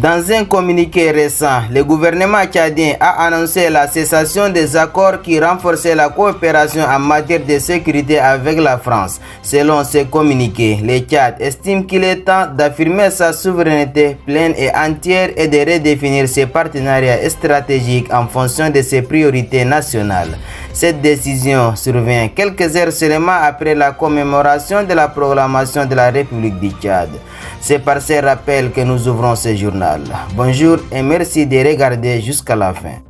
Dans un communiqué récent, le gouvernement tchadien a annoncé la cessation des accords qui renforçaient la coopération en matière de sécurité avec la France. Selon ce communiqué, le Tchad estime qu'il est temps d'affirmer sa souveraineté pleine et entière et de redéfinir ses partenariats stratégiques en fonction de ses priorités nationales. Cette décision survient quelques heures seulement après la commémoration de la proclamation de la République du Tchad. C'est par ces rappels que nous ouvrons ce journal. Bonjour et merci de regarder jusqu'à la fin.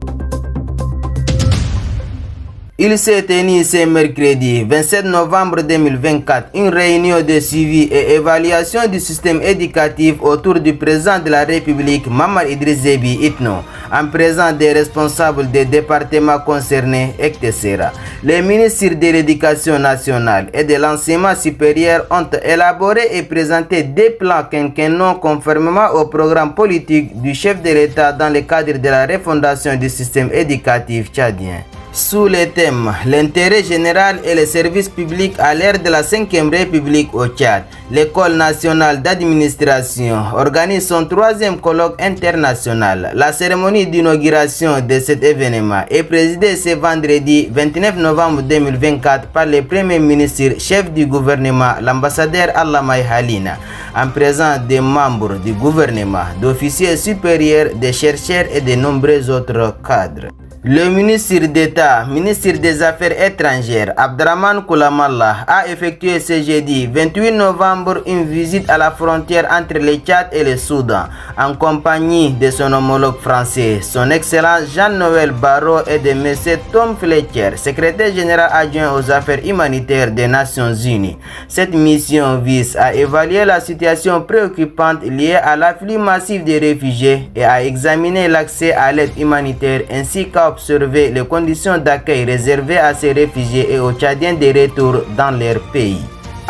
Il s'est tenu ce mercredi 27 novembre 2024 une réunion de suivi et évaluation du système éducatif autour du président de la République Mahamat Idriss Déby Itno, en présence des responsables des départements concernés, etc. Les ministres de l'Éducation nationale et de l'enseignement supérieur ont élaboré et présenté des plans quinquennaux conformément au programme politique du chef de l'État dans le cadre de la refondation du système éducatif tchadien. Sous le thème « L'intérêt général et les services publics à l'ère de la 5e République au Tchad », l'École nationale d'administration organise son 3e colloque international. La cérémonie d'inauguration de cet événement est présidée ce vendredi 29 novembre 2024 par le Premier ministre, chef du gouvernement, l'ambassadeur Alamaï Halina, en présence des membres du gouvernement, d'officiers supérieurs, de chercheurs et de nombreux autres cadres. Le ministre d'État, ministre des Affaires étrangères, Abdraman Koulamalla, a effectué ce jeudi 28 novembre une visite à la frontière entre le Tchad et le Soudan, en compagnie de son homologue français, son Excellence Jean-Noël Barrot et de M. Tom Fletcher, secrétaire général adjoint aux affaires humanitaires des Nations Unies. Cette mission vise à évaluer la situation préoccupante liée à l'afflux massif des réfugiés et à examiner l'accès à l'aide humanitaire ainsi qu'à observer les conditions d'accueil réservées à ces réfugiés et aux Tchadiens de retour dans leur pays.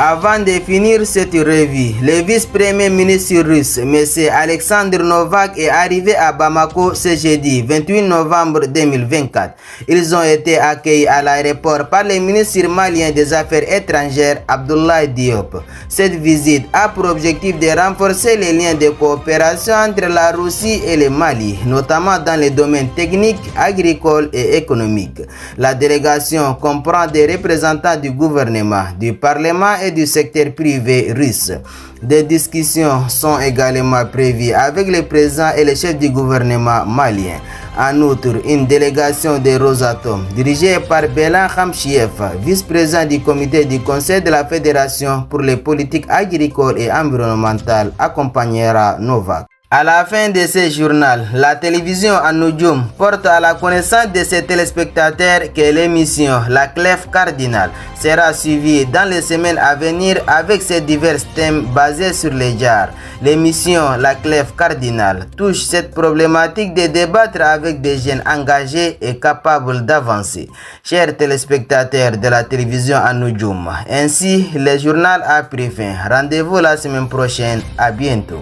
Avant de finir cette revue, le vice-premier ministre russe, M. Alexandre Novak, est arrivé à Bamako ce jeudi 28 novembre 2024. Ils ont été accueillis à l'aéroport par le ministre malien des Affaires étrangères, Abdoulaye Diop. Cette visite a pour objectif de renforcer les liens de coopération entre la Russie et le Mali, notamment dans les domaines techniques, agricoles et économiques. La délégation comprend des représentants du gouvernement, du Parlement et du secteur privé russe. Des discussions sont également prévues avec le président et le chef du gouvernement malien. En outre, une délégation de Rosatom, dirigée par Belan Khamchiev, vice-président du comité du Conseil de la Fédération pour les politiques agricoles et environnementales, accompagnera Novak. À la fin de ce journal, la télévision An-Nujum porte à la connaissance de ses téléspectateurs que l'émission La Clef Cardinal sera suivie dans les semaines à venir avec ses divers thèmes basés sur les jars. L'émission La Clef Cardinal touche cette problématique de débattre avec des jeunes engagés et capables d'avancer. Chers téléspectateurs de la télévision An-Nujum, ainsi le journal a pris fin. Rendez-vous la semaine prochaine. À bientôt.